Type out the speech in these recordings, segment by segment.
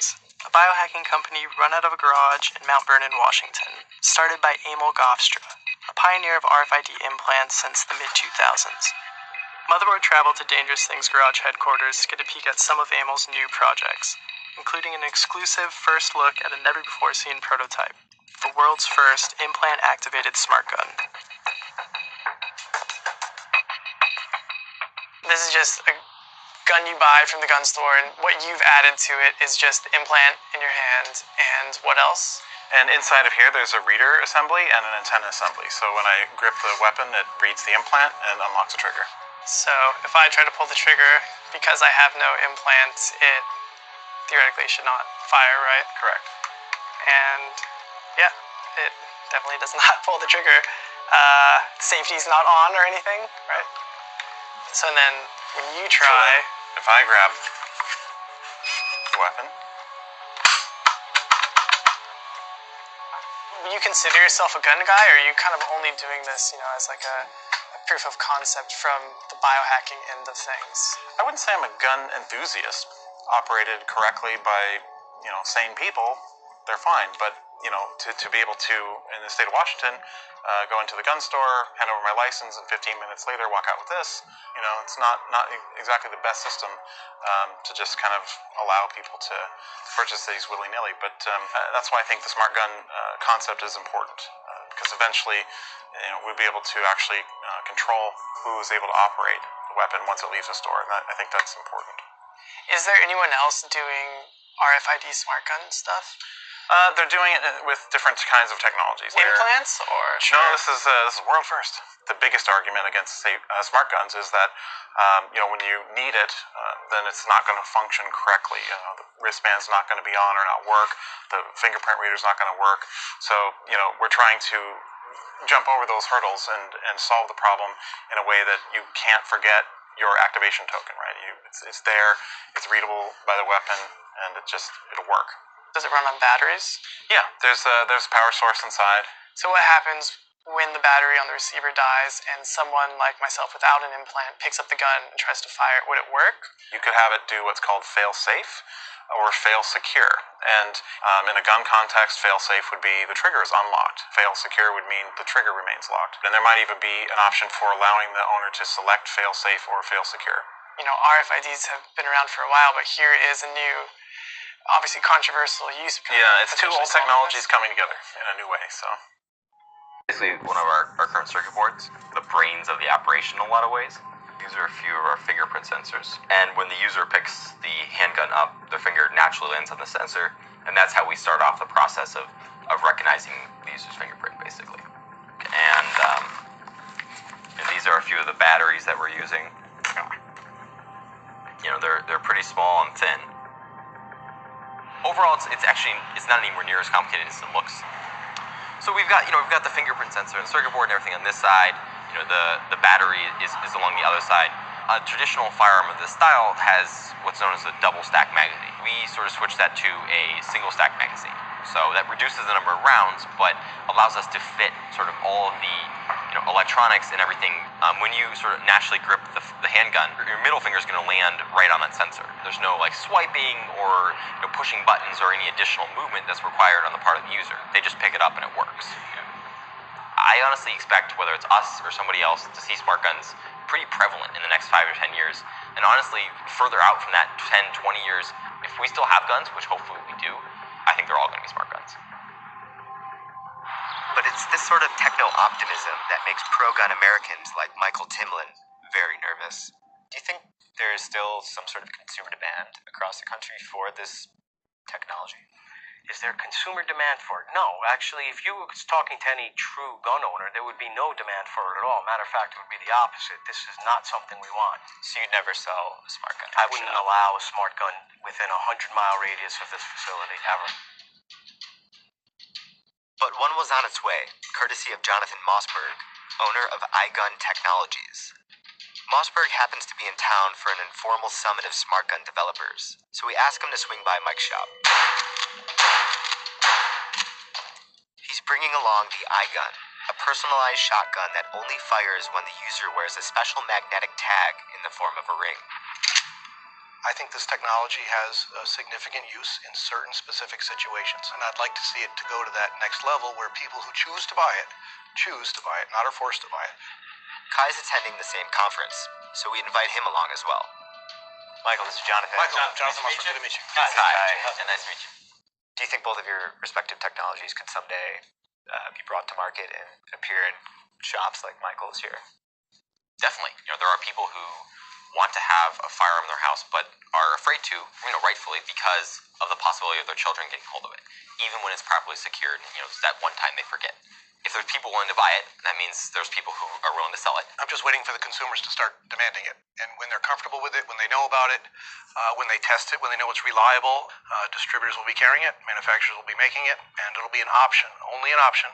Things, a biohacking company run out of a garage in Mount Vernon, Washington, started by Emil Gofstra, a pioneer of RFID implants since the mid-2000s. Motherboard traveled to Dangerous Things Garage headquarters to get a peek at some of Emil's new projects, including an exclusive first look at a never-before-seen prototype, the world's first implant-activated smart gun. This is just a gun you buy from the gun store, and what you've added to it is just the implant in your hand, and what else? And inside of here, there's a reader assembly and an antenna assembly. So when I grip the weapon, it reads the implant and unlocks the trigger. So if I try to pull the trigger, because I have no implant, it theoretically should not fire, right? Correct. And yeah, it definitely does not pull the trigger. Safety's not on or anything, right? So then when you try... So if I grab the weapon... Would you consider yourself a gun guy, or are you kind of only doing this, as like a proof of concept from the biohacking end of things? I wouldn't say I'm a gun enthusiast. Operated correctly by, sane people, they're fine. But, to be able to, in the state of Washington, go into the gun store, hand over my license, and 15 minutes later walk out with this, it's not exactly the best system to just kind of allow people to purchase these willy-nilly. But that's why I think the smart gun concept is important, because eventually we'll be able to actually control who is able to operate the weapon once it leaves the store, and I think that's important. Is there anyone else doing RFID smart gun stuff? They're doing it with different kinds of technologies. Implants, or? No, this is world first. The biggest argument against smart guns is that when you need it, then it's not going to function correctly. The wristband's not going to be on or not work. The fingerprint reader's not going to work. So we're trying to jump over those hurdles and solve the problem in a way that you can't forget your activation token. Right? It's there. It's readable by the weapon, and it'll work. Does it run on batteries? Yeah, there's a power source inside. So what happens when the battery on the receiver dies and someone like myself without an implant picks up the gun and tries to fire it? Would it work? You could have it do what's called fail-safe or fail-secure. And in a gun context, fail-safe would be the trigger is unlocked. Fail-secure would mean the trigger remains locked. And there might even be an option for allowing the owner to select fail-safe or fail-secure. RFIDs have been around for a while, but here is a new, obviously controversial use. Yeah, it's two old technologies coming together in a new way, so. Basically, one of our current circuit boards, the brains of the operation in a lot of ways. These are a few of our fingerprint sensors. And when the user picks the handgun up, their finger naturally lands on the sensor, and that's how we start off the process of recognizing the user's fingerprint, basically. And these are a few of the batteries that we're using. They're pretty small and thin. Overall, it's not anywhere near as complicated as it looks. So we've got the fingerprint sensor and circuit board and everything on this side. The battery is along the other side. A traditional firearm of this style has what's known as a double stack magazine. We sort of switched that to a single stack magazine. So that reduces the number of rounds, but allows us to fit sort of all of the electronics and everything. When you sort of naturally grip the handgun, your middle finger is going to land right on that sensor. There's no swiping or pushing buttons or any additional movement that's required on the part of the user. They just pick it up and it works. I honestly expect, whether it's us or somebody else, to see smart guns pretty prevalent in the next 5 or 10 years. And honestly, further out from that 10, 20 years, if we still have guns, which hopefully we do, I think they're all going to be smart guns. But it's this sort of techno-optimism that makes pro-gun Americans like Michael Timlin very nervous. Do you think there is still some sort of consumer demand across the country for this technology? Is there consumer demand for it? No, actually, if you was talking to any true gun owner, there would be no demand for it at all. Matter of fact, it would be the opposite. This is not something we want. So you'd never sell a smart gun? I wouldn't allow a smart gun within a 100-mile radius of this facility, ever. But one was on its way, courtesy of Jonathan Mossberg, owner of Igun Technologies. Mossberg happens to be in town for an informal summit of smart gun developers, so we asked him to swing by Mike's shop. He's bringing along the Igun, a personalized shotgun that only fires when the user wears a special magnetic tag in the form of a ring. I think this technology has a significant use in certain specific situations, and I'd like to see it to go to that next level where people who choose to buy it, not are forced to buy it. Kai's attending the same conference, so we invite him along as well. Michael, this is Jonathan. Jonathan Mossberg, good to meet you. Hi. Nice to meet you. Do you think both of your respective technologies could someday be brought to market and appear in shops like Michael's here? Definitely. There are people who want to have a firearm in their house, but are afraid to, rightfully, because of the possibility of their children getting hold of it, even when it's properly secured. That one time they forget. If there's people willing to buy it, that means there's people who are willing to sell it. I'm just waiting for the consumers to start demanding it. And when they're comfortable with it, when they know about it, when they test it, when they know it's reliable, distributors will be carrying it, manufacturers will be making it, and it'll be an option, only an option.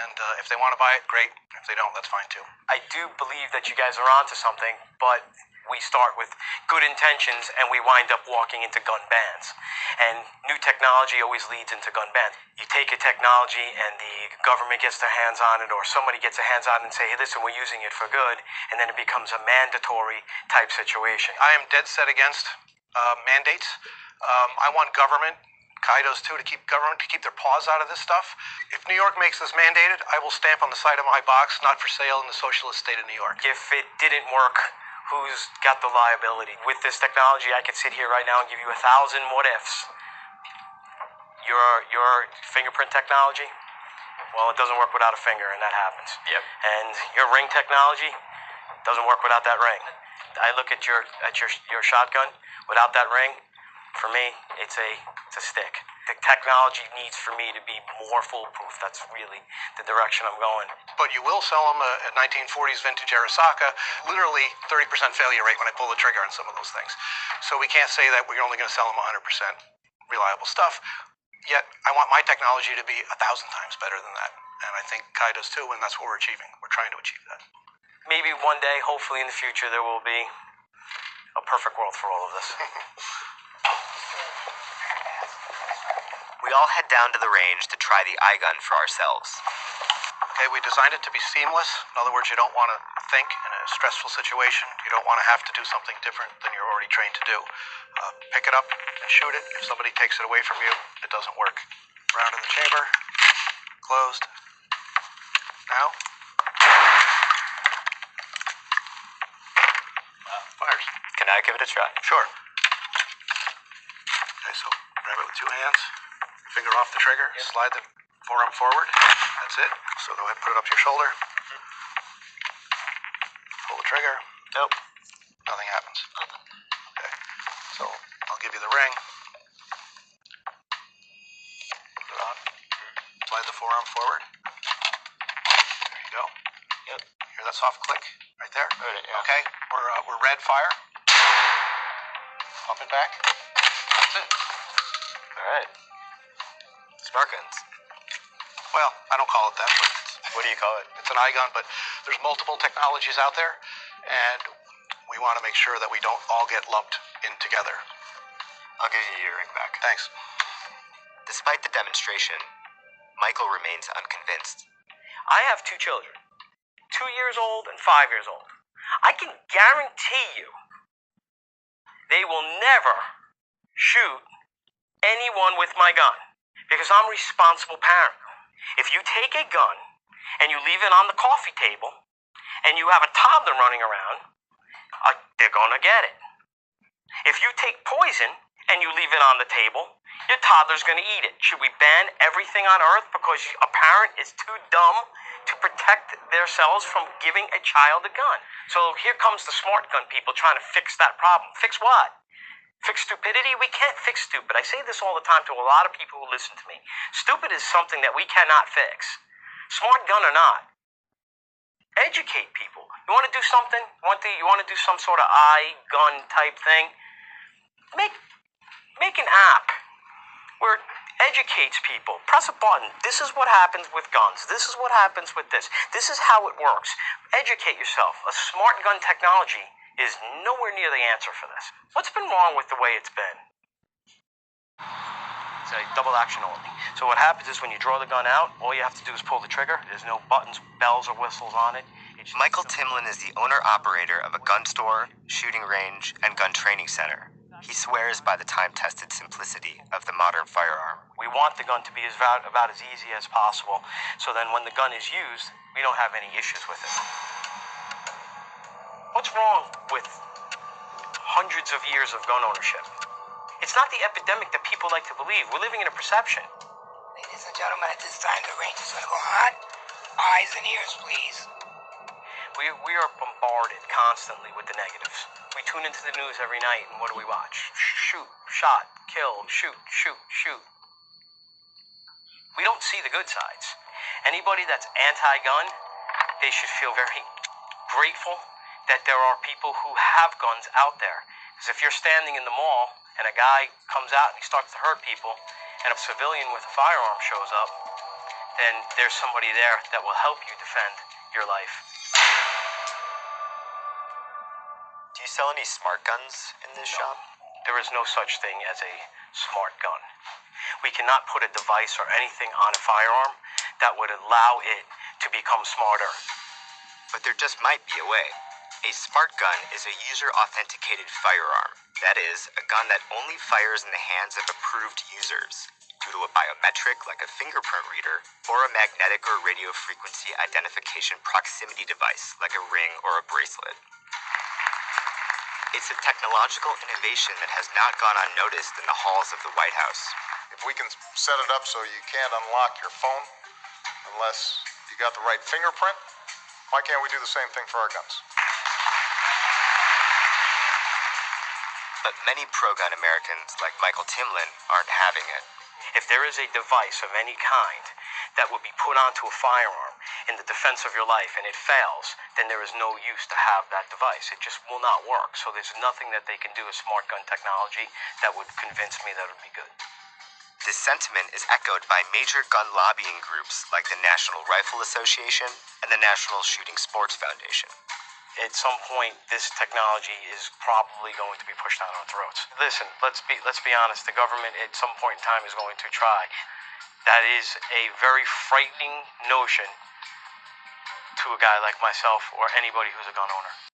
And if they want to buy it, great. If they don't, that's fine too. I do believe that you guys are onto something, but we start with good intentions and we wind up walking into gun bans. And new technology always leads into gun bans. You take a technology and the government gets their hands on it, or somebody gets their hands on it and say, hey, listen, we're using it for good, and then it becomes a mandatory type situation. I am dead set against mandates. I want government, Kaidos too, to keep their paws out of this stuff. If New York makes this mandated, I will stamp on the side of my box, not for sale in the socialist state of New York. If it didn't work, who's got the liability? With this technology, I could sit here right now and give you 1,000 what ifs. Your fingerprint technology, well, it doesn't work without a finger, and that happens. Yep. And your ring technology doesn't work without that ring. I look at your shotgun without that ring. For me, it's a stick. The technology needs for me to be more foolproof. That's really the direction I'm going. But you will sell them a 1940s vintage Arasaka, literally 30% failure rate when I pull the trigger on some of those things. So we can't say that we're only going to sell them 100% reliable stuff. Yet I want my technology to be 1,000 times better than that. And I think Kai does too, and that's what we're achieving. We're trying to achieve that. Maybe one day, hopefully in the future, there will be a perfect world for all of this. We all head down to the range to try the gun for ourselves. Okay, we designed it to be seamless. In other words, you don't want to think in a stressful situation. You don't want to have to do something different than you're already trained to do. Pick it up and shoot it. If somebody takes it away from you, it doesn't work. Round in the chamber. Closed. Now. Fires. Can I give it a try? Sure. Okay, so grab it with 2 hands. Finger off the trigger. Yep. Slide the forearm forward. That's it. So go ahead and put it up to your shoulder. Pull the trigger. Nope. Nothing happens. Okay. So I'll give you the ring. Put it on. Slide the forearm forward. There you go. Yep. Hear that soft click right there? Right, yeah. Okay. We're red fire. Up and back. That's it. All right. Smart guns. Well, I don't call it that, but What do you call it? it's an gun, but there's multiple technologies out there, and we want to make sure that we don't all get lumped in together. I'll give you your ring back. Thanks. Despite the demonstration, Michael remains unconvinced. I have 2 children, 2 years old and 5 years old. I can guarantee you they will never shoot anyone with my gun because I'm a responsible parent. If you take a gun and you leave it on the coffee table and you have a toddler running around, they're going to get it. If you take poison and you leave it on the table, your toddler's going to eat it. Should we ban everything on earth because a parent is too dumb to protect themselves from giving a child a gun? So here comes the smart gun people trying to fix that problem. Fix what? Fix stupidity? We can't fix stupid. I say this all the time to a lot of people who listen to me. Stupid is something that we cannot fix. Smart gun or not. Educate people. You want to do something? You want to do some sort of gun type thing? Make an app where it educates people. Press a button. This is what happens with guns. This is what happens with this. This is how it works. Educate yourself. A smart gun technology is nowhere near the answer for this. What's been wrong with the way it's been? It's a double action only. So what happens is when you draw the gun out, all you have to do is pull the trigger. There's no buttons, bells, or whistles on it. Michael Timlin is the owner-operator of a gun store, shooting range, and gun training center. He swears by the time-tested simplicity of the modern firearm. We want the gun to be about as easy as possible, so then when the gun is used, we don't have any issues with it. What's wrong with hundreds of years of gun ownership? It's not the epidemic that people like to believe. We're living in a perception. Ladies and gentlemen, at this time, the range is going to go hot. Eyes and ears, please. We are bombarded constantly with the negatives. We tune into the news every night, and what do we watch? Shoot, shot, kill, shoot, shoot, shoot. We don't see the good sides. Anybody that's anti-gun, they should feel very grateful that there are people who have guns out there. Because if you're standing in the mall and a guy comes out and he starts to hurt people, and a civilian with a firearm shows up, then there's somebody there that will help you defend your life. Do you sell any smart guns in this shop? There is no such thing as a smart gun. We cannot put a device or anything on a firearm that would allow it to become smarter. But there just might be a way. A smart gun is a user-authenticated firearm. That is, a gun that only fires in the hands of approved users due to a biometric like a fingerprint reader or a magnetic or radio frequency identification proximity device like a ring or a bracelet. It's a technological innovation that has not gone unnoticed in the halls of the White House. If we can set it up so you can't unlock your phone unless you got the right fingerprint, why can't we do the same thing for our guns? But many pro-gun Americans, like Michael Timlin, aren't having it. If there is a device of any kind that would be put onto a firearm in the defense of your life and it fails, then there is no use to have that device. It just will not work. So there's nothing that they can do with smart gun technology that would convince me that it would be good. This sentiment is echoed by major gun lobbying groups like the National Rifle Association and the National Shooting Sports Foundation. At some point, this technology is probably going to be pushed down our throats. Listen, let's be honest. The government at some point in time is going to try. That is a very frightening notion to a guy like myself or anybody who's a gun owner.